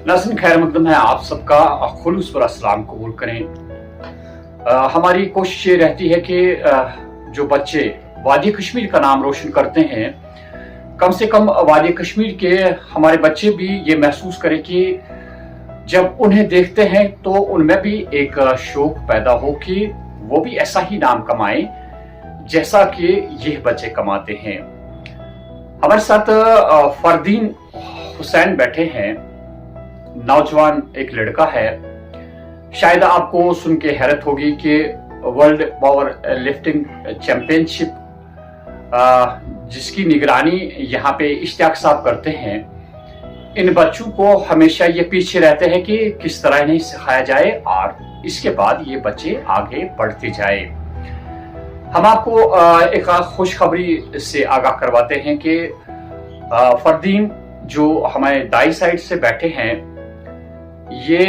नाज़रीन खैर मकदम है, आप सबका खुलूस पर अस्सलाम कबूल करें। हमारी कोशिश ये रहती है कि जो बच्चे वादी कश्मीर का नाम रोशन करते हैं, कम से कम वादी कश्मीर के हमारे बच्चे भी ये महसूस करें कि जब उन्हें देखते हैं तो उनमें भी एक शौक पैदा हो कि वो भी ऐसा ही नाम कमाएं जैसा कि ये बच्चे कमाते हैं। हमारे साथ फरदीन हुसैन बैठे हैं, नौजवान एक लड़का है। शायद आपको सुन के हैरत होगी कि वर्ल्ड पावर लिफ्टिंग चैंपियनशिप जिसकी निगरानी यहाँ पे इश्तियाक साहब करते हैं, इन बच्चों को हमेशा ये पीछे रहते हैं कि किस तरह इन्हें सिखाया जाए और इसके बाद ये बच्चे आगे बढ़ते जाए। हम आपको एक खुशखबरी से आगाह करवाते हैं कि फरदीन जो हमारे दाई साइड से बैठे हैं, ये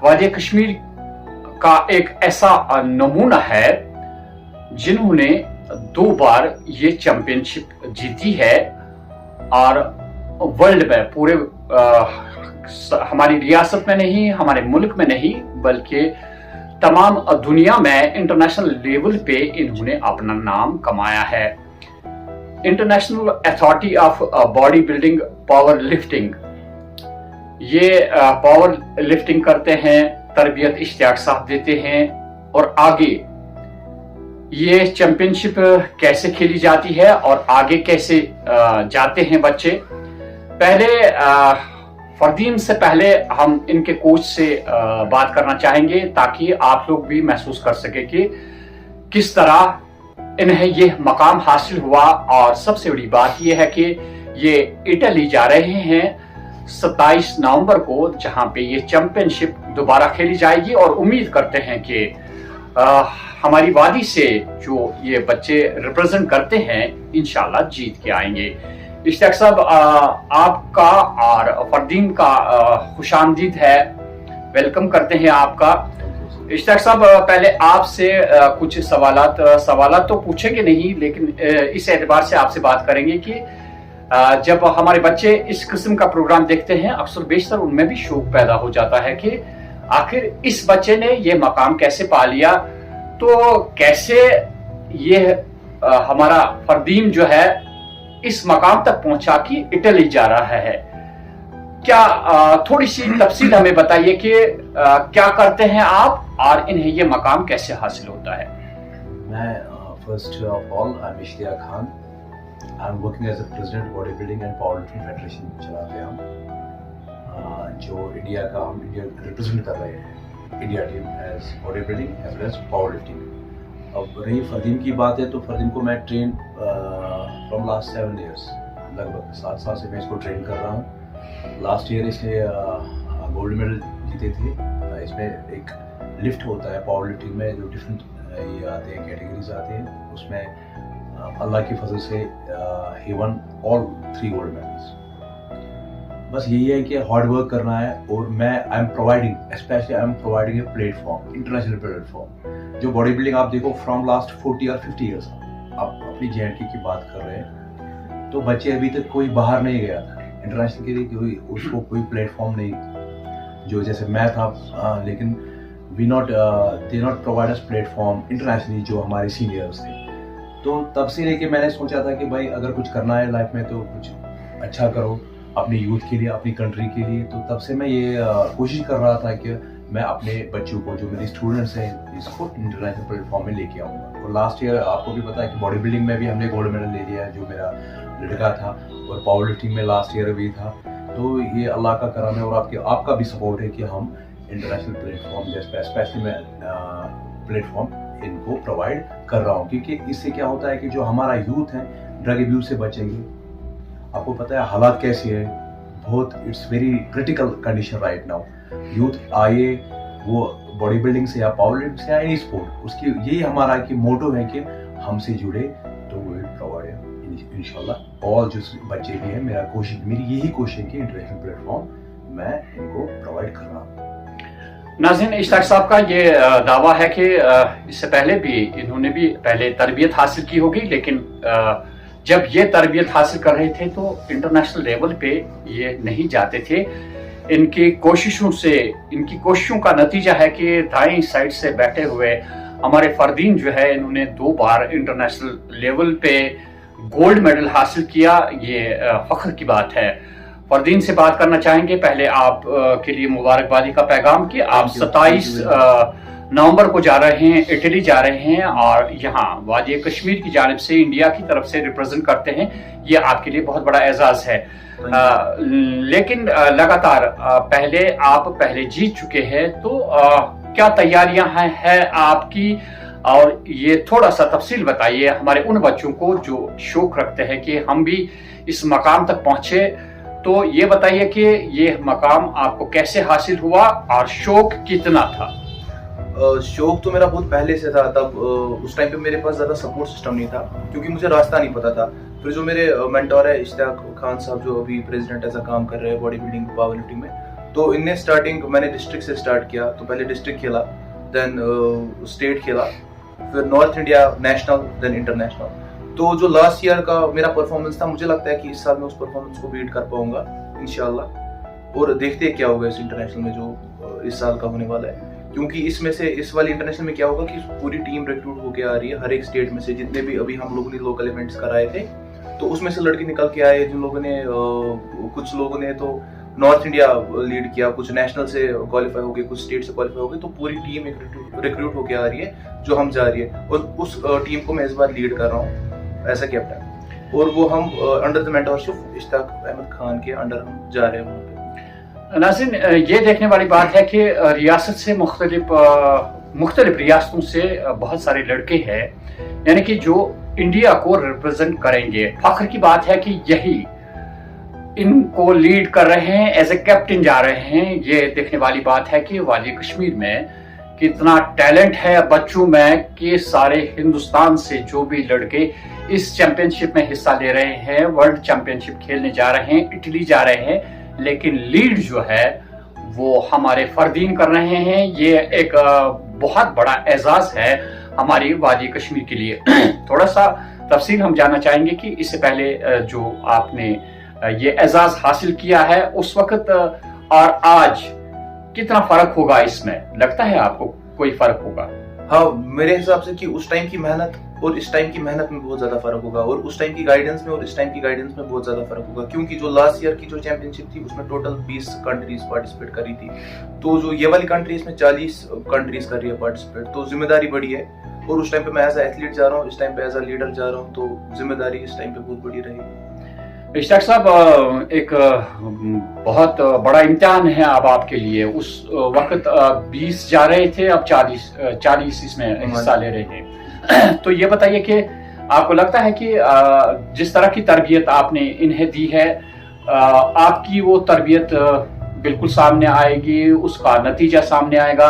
वादी कश्मीर का एक ऐसा नमूना है जिन्होंने 2 बार ये चैंपियनशिप जीती है और वर्ल्ड में पूरे हमारी रियासत में नहीं, हमारे मुल्क में नहीं, बल्कि तमाम दुनिया में इंटरनेशनल लेवल पे इन्होंने अपना नाम कमाया है। International authority of body building power lifting, ये पावर लिफ्टिंग करते हैं, तरबियत इश्तियाक साहब देते हैं और आगे ये चैंपियनशिप कैसे खेली जाती है और आगे कैसे जाते हैं बच्चे। पहले फरदीन से पहले हम इनके कोच से बात करना चाहेंगे ताकि आप लोग भी महसूस कर सके कि किस तरह इन्हें ये मकाम हासिल हुआ। और सबसे बड़ी बात यह है कि ये इटली जा रहे हैं 27 नवंबर को, जहां पे ये चैंपियनशिप दोबारा खेली जाएगी और उम्मीद करते हैं कि हमारी वादी से जो ये बच्चे रिप्रेजेंट करते हैं इंशाल्लाह जीत के आएंगे। इश्तियाक साहब, आपका और फरदीन का खुशामदीद है, वेलकम करते हैं आपका। इश्तियाक साहब, पहले आपसे कुछ सवालात तो पूछेंगे नहीं, लेकिन इस एतबार से आपसे बात करेंगे कि जब हमारे बच्चे इस किस्म का प्रोग्राम देखते हैं, अक्सर बेशतर उनमें भी शौक पैदा हो जाता है कि आखिर इस बच्चे ने ये मकाम कैसे पा लिया। तो कैसे ये हमारा फरदीन जो है इस मकाम तक पहुंचा कि इटली जा रहा है, क्या थोड़ी सी तफसील हमें बताइए कि क्या करते हैं आप और इन्हें ये मकाम कैसे हासिल होता है। मैं first of all I am Ishtiaq Khan, I am working as a president body building and power lifting federation चलाते हैं हम, जो इंडिया का हम इंडिया रिप्रेजेंट कर रहे हैं, India team as body building as well as power lifting. अब रही फरदीन की बात है तो फरदीन को मैं ट्रेन फ्रॉम लास्ट 7 ईयर्स, लगभग 7 साल से मैं इसको ट्रेन कर रहा हूँ। लास्ट ईयर इसने गोल्ड मेडल जीते थे। इसमें एक लिफ्ट होता है पावर लिफ्टिंग में, जो डिफरेंट ये आते हैं कैटेगरीज आते हैं, उसमें अल्लाह की फजल से ही वन ऑल 3 गोल्ड मेडल्स। बस यही है कि हार्ड वर्क करना है और मैं I am providing a platform, international platform. जो बॉडी बिल्डिंग आप देखो फ्रॉम लास्ट 40 और 50 ईयर्स, आप अपनी JNK की बात कर रहे हैं, तो बच्चे अभी तक कोई बाहर नहीं गया था इंटरनेशनल के लिए, उसको कोई प्लेटफॉर्म नहीं, जो जैसे मैं था, लेकिन they not provide us platform internationally जो हमारे सीनियर्स थे। तो तब से लेके मैंने सोचा था कि भाई अगर कुछ करना है लाइफ में तो कुछ अच्छा करो अपने यूथ के लिए, अपनी कंट्री के लिए। तो तब से मैं ये कोशिश कर रहा था कि मैं अपने बच्चों को, जो मेरे स्टूडेंट्स हैं, इसको इंटरनेशनल प्लेटफॉर्म में लेके आऊँगा। और लास्ट ईयर आपको भी पता है कि बॉडी बिल्डिंग में भी हमने गोल्ड मेडल ले लिया है, जो मेरा लड़का था, और पावर लिफ्टिंग में लास्ट ईयर भी था। तो ये अल्लाह का करम है और आपका भी सपोर्ट है कि हम इंटरनेशनल प्लेटफॉर्म जैसे स्पेशली मैं प्लेटफॉर्म इनको प्रोवाइड कर रहा हूँ, क्योंकि इससे क्या होता है कि जो हमारा यूथ है ड्रग अब्यूज से बचेंगे। आपको पता है हालात कैसी है, बहुत it's very critical condition right now. Youth आए वो बॉडी बिल्डिंग से या पावर लिफ्टिंग से या एनी स्पोर्ट, उसकी यही हमारा कि मोटो है कि हमसे जुड़े तो विल प्रोवाइड इंशाल्लाह। और जो बच्चे भी हैं, मेरी यही कोशिश है कि इंटरनेशनल प्लेटफॉर्म मैं इनको प्रोवाइड कर रहा हूँ। नाज़रीन, इश्तियाक साहब का ये दावा है कि इससे पहले भी इन्होंने भी पहले तरबियत हासिल की होगी, लेकिन जब ये तरबियत हासिल कर रहे थे तो इंटरनेशनल लेवल पे ये नहीं जाते थे। इनकी कोशिशों का नतीजा है कि दाईं साइड से बैठे हुए हमारे फरदीन जो है, इन्होंने 2 बार इंटरनेशनल लेवल पे गोल्ड मेडल हासिल किया। ये फख्र की बात है। फरदीन से बात करना चाहेंगे। पहले आप के लिए मुबारकबादी का पैगाम कि आप 27 नवंबर को जा रहे हैं, इटली जा रहे हैं और यहाँ वादी कश्मीर की जानिब से इंडिया की तरफ से रिप्रेजेंट करते हैं। ये आपके लिए बहुत बड़ा एजाज है। लेकिन लगातार पहले जीत चुके हैं, तो क्या तैयारियां हैं आपकी, और ये थोड़ा सा तफसील बताइए हमारे उन बच्चों को जो शौक रखते हैं कि हम भी इस मकाम तक पहुंचे। तो ये बताइए कि ये मकाम आपको कैसे हासिल हुआ और शौक कितना था? शौक तो मेरा बहुत पहले से था। तब उस टाइम पे मेरे पास ज़्यादा सपोर्ट सिस्टम नहीं था, क्योंकि मुझे रास्ता नहीं पता था। फिर जो मेरे मेंटोर है इश्तियाक खान साहब, जो अभी प्रेसिडेंट ऐसा काम कर रहे हैं बॉडी बिल्डिंग पावर लिफ्टिंग में, तो इनने स्टार्टिंग मैंने डिस्ट्रिक्ट से स्टार्ट किया। तो पहले डिस्ट्रिक्ट खेला, देन स्टेट खेला, फिर north India national, then international. तो जो लास्ट ईयर का मेरा परफॉर्मेंस था, मुझे लगता है कि इस साल मैं उस परफॉर्मेंस को बीट कर पाऊंगा इंशाल्लाह। और देखते हैं क्या होगा इस इंटरनेशनल में जो इस साल का होने वाला है, क्योंकि इसमें से इस वाले इंटरनेशनल में क्या होगा कि पूरी टीम रिक्रूट होके आ रही है हर एक स्टेट में से। जितने भी अभी हम लोगों ने लोकल इवेंट्स कराए थे, तो उसमें से लड़के निकल के आए। जिन लोगों ने कुछ लोगों ने तो नॉर्थ इंडिया लीड किया, कुछ नेशनल से क्वालिफाई हो गए, कुछ स्टेट से क्वालिफाई हो गए। तो पूरी टीम रिक्रूट होके आ रही है जो हम जा रही है, और उस टीम को मैं इस बार लीड कर रहा हूँ एज अ कैप्टन। और वो हम under the mentorship Ishtiaq Ahmad Khan के अंडर हम जा रहे हैं वहाँ पे। नाज़रीन, ये देखने वाली बात है कि रियासत से मुख्तलिफ रियासतों से बहुत सारे लड़के हैं, यानी कि जो इंडिया को रिप्रेजेंट करेंगे। फख्र की बात है कि यही इनको लीड कर रहे हैं, एज ए कैप्टन जा रहे हैं। ये देखने वाली बात है कि वादी कश्मीर में कितना टैलेंट है बच्चों में, कि सारे हिंदुस्तान से जो भी लड़के इस चैंपियनशिप में हिस्सा ले रहे हैं, वर्ल्ड चैंपियनशिप खेलने जा रहे हैं, इटली जा रहे हैं, लेकिन लीड जो है वो हमारे फरदीन कर रहे हैं। ये एक बहुत बड़ा एजाज है हमारी वादी कश्मीर के लिए। थोड़ा सा तफसील हम जानना चाहेंगे कि इससे पहले जो आपने ये एजाज हासिल किया है, उस वक्त और आज कितना फर्क होगा इसमें? लगता है आपको कोई फर्क होगा? हाँ, मेरे हिसाब से कि उस टाइम की मेहनत और इस टाइम की मेहनत में बहुत ज्यादा फर्क होगा, और उस टाइम की गाइडेंस में और इस टाइम की गाइडेंस में बहुत ज्यादा फर्क होगा। क्योंकि जो लास्ट ईयर की जो चैंपियनशिप थी, उसमें टोटल 20 कंट्रीज पार्टिसिपेट करी थी। तो जो ये वाली कंट्री, इसमें 40 कंट्रीज कर रही है पार्टिसिपेट। तो जिम्मेदारी बड़ी है, और उस टाइम पे मैं एज ए एथलीट जा रहा हूँ, इस टाइम पे एज ए लीडर जा रहा हूँ, तो जिम्मेदारी इस टाइम पे बहुत बड़ी रहेगी। इश्तियाक साहब, एक बहुत बड़ा इम्तिहान है अब आपके लिए। उस वक्त 20 जा रहे थे, अब 40 इसमें हिस्सा ले रहे हैं। तो ये बताइए कि आपको लगता है कि जिस तरह की तरबियत आपने इन्हें दी है, आपकी वो तरबियत बिल्कुल सामने आएगी, उसका नतीजा सामने आएगा?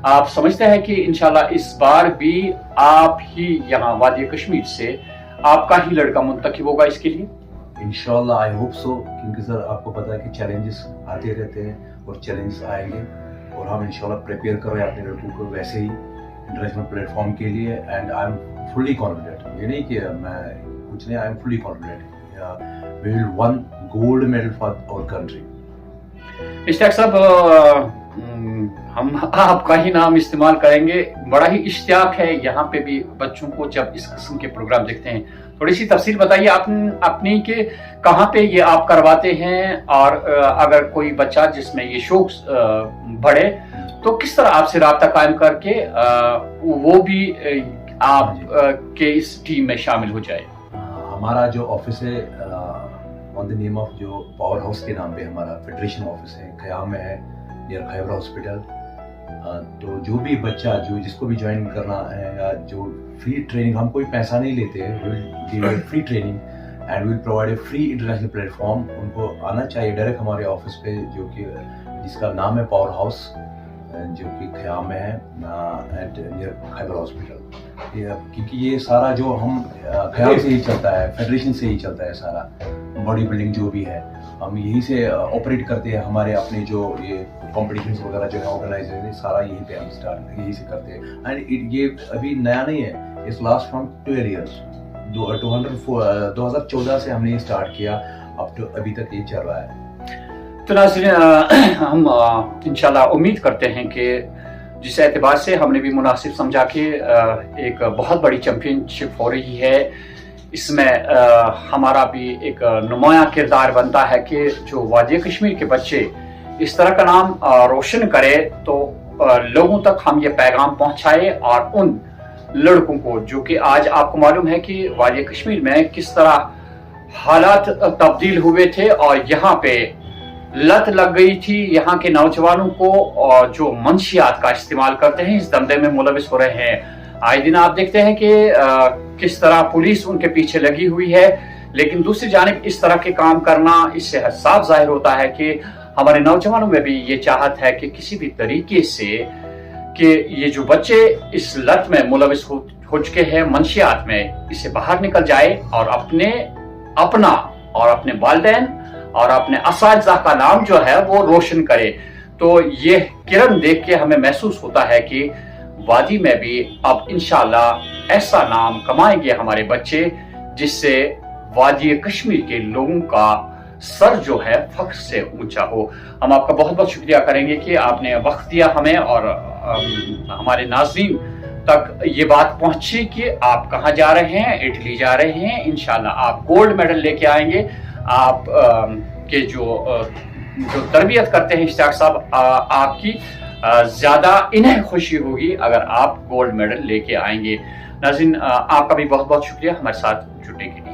आप समझते हैं कि इंशाल्लाह इस बार भी आप ही यहाँ वादी कश्मीर से आपका ही लड़का मुंतखब होगा इसके लिए? इंशाल्लाह, आई होप सो। क्योंकि सर आपको पता है कि चैलेंजेस आते रहते हैं और चैलेंजेस आएंगे, और हम इंशाल्लाह प्रिपेयर कर रहे हैं अपने लड़कों को वैसे ही इंटरनेशनल प्लेटफॉर्म के लिए। And I am fully confident, ये नहीं कि मैं कुछ नहीं, I am fully confident we will won gold medal for our country. Ishtiaq साहब, हम आपका ही नाम इस्तेमाल करेंगे। बड़ा ही इश्तियाक है यहाँ पे भी बच्चों को जब इस किस्म के प्रोग्राम देखते हैं। थोड़ी सी तफसील बताइए अपनी के कहाँ पे ये आप करवाते हैं, और अगर कोई बच्चा जिसमें ये शौक बढ़े तो किस तरह आपसे राब्ता कायम करके वो भी आप के इस टीम में शामिल हो जाए? हमारा जो ऑफिस है ऑन द नेम ऑफ जो पावर हाउस के नाम पे हमारा फेडरेशन ऑफिस है, ख़याम में है, नियर खैबर हॉस्पिटल। तो जो भी बच्चा जिसको भी ज्वाइन करना है, या जो फ्री ट्रेनिंग, हम कोई पैसा नहीं लेते, will give free training and will provide a free international platform. उनको आना चाहिए डायरेक्ट हमारे ऑफिस पे, जो कि जिसका नाम है पावर हाउस, जो कि ख़याम में है एट नियर खैबर हॉस्पिटल। क्योंकि ये सारा जो हम ख़याम से ही चलता है, फेडरेशन से ही चलता है सारा बॉडी बिल्डिंग जो भी है, हम यहीं से ऑपरेट करते हैं। हमारे अपने जो ये कॉम्पिटिशन्स वगैरह जो है ऑर्गेनाइजेशन है, सारा यहीं पे हम स्टार्ट यहीं से करते हैं। एंड ये अभी नया नहीं है, इट्स लास्ट फ्रॉम 12 ईयर्स। 2014 से हमने ये स्टार्ट किया, अब तो अभी तक ये चल रहा है। तो नाज़रीन, हम इंशाल्लाह उम्मीद करते हैं कि जिस एतबार से हमने भी मुनासिब समझा कि एक बहुत बड़ी चैम्पियनशिप हो रही है, इसमें हमारा भी एक नुमाया किरदार बनता है कि जो वादी कश्मीर के बच्चे इस तरह का नाम रोशन करे, तो लोगों तक हम ये पैगाम पहुंचाए और उन लड़कों को, जो कि आज आपको मालूम है कि वादी कश्मीर में किस तरह हालात तब्दील हुए थे और यहाँ पे लत लग गई थी यहाँ के नौजवानों को, और जो मंशियात का इस्तेमाल करते हैं इस धंधे में मुलविस हो रहे हैं। आए दिन आप देखते हैं कि किस तरह पुलिस उनके पीछे लगी हुई है, लेकिन दूसरी जानिब इस तरह के काम करना, इससे साफ जाहिर होता है कि हमारे नौजवानों में भी ये चाहत है कि किसी भी तरीके से कि ये जो बच्चे इस लत में मुलविस हो चुके हैं मंशियात में, इससे बाहर निकल जाए और अपना और अपने वालिदैन और अपने असातिज़ा का नाम जो है वो रोशन करे। तो ये किरण देख के हमें महसूस होता है कि वादी में भी अब इंशाल्लाह ऐसा नाम कमाएंगे हमारे बच्चे, जिससे वादी कश्मीर के लोगों का सर जो है फख्र से ऊंचा हो। हम आपका बहुत बहुत शुक्रिया करेंगे कि आपने वक्त दिया हमें और हमारे नाज़रीन तक ये बात पहुंची कि आप कहाँ जा रहे हैं। इटली जा रहे हैं, इंशाल्लाह आप गोल्ड मेडल लेके आएंगे। आप के जो तरबियत करते हैं इश्तियाक साहब, आपकी ज्यादा इन्हें खुशी होगी अगर आप गोल्ड मेडल लेके आएंगे। नाज़रीन, आपका भी बहुत बहुत शुक्रिया हमारे साथ जुड़ने के लिए।